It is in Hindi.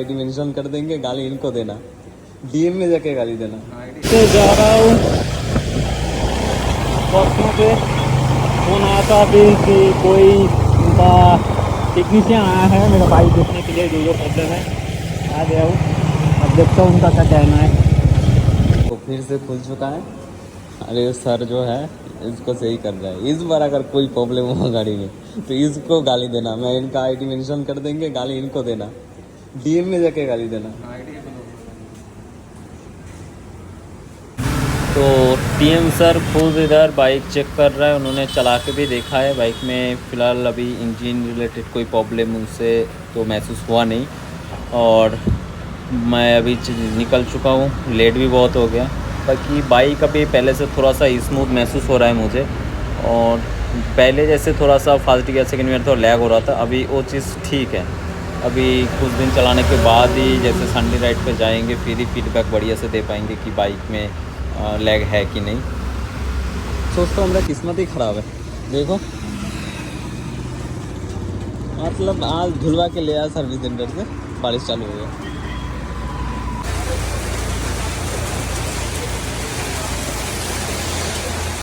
आईडी मेंशन कर देंगे, गाली इनको देना, डीएम में जाके गाली देना। तो जा रहा हूँ परसों से फोन आया था अभी कि कोई उनका टेक्नीशियन आया है मेरा बाइक देखने के लिए, जो प्रॉब्लम है आ गया हूँ। अब देखता हूँ उनका क्या कहना है। तो फिर से खुल चुका है। अरे सर जो है इसको सही कर रहा है। इस बार अगर कोई प्रॉब्लम हो गाड़ी में तो इसको गाली देना, मैं इनका आईडी मेंशन कर देंगे, गाली इनको देना, डीएम में जाके गाली देना। तो टीएम सर खुद इधर बाइक चेक कर रहा है, उन्होंने चला के भी देखा है। बाइक में फ़िलहाल अभी इंजन रिलेटेड कोई प्रॉब्लम उनसे तो महसूस हुआ नहीं, और मैं अभी निकल चुका हूँ, लेट भी बहुत हो गया। बाकी बाइक अभी पहले से थोड़ा सा स्मूथ महसूस हो रहा है मुझे, और पहले जैसे थोड़ा सा फास्ट गियर सेकंड गियर थोड़ा लैग हो रहा था, अभी वो चीज़ ठीक है। अभी कुछ दिन चलाने के बाद ही जैसे संडे राइड पे जाएंगे फिर ही फीडबैक बढ़िया से दे पाएंगे कि बाइक में लैग है कि नहीं। सोचता हूँ मेरा किस्मत ही ख़राब है। देखो मतलब आज धुलवा के ले आया सर्विस सेंटर से, बारिश चालू हो गया।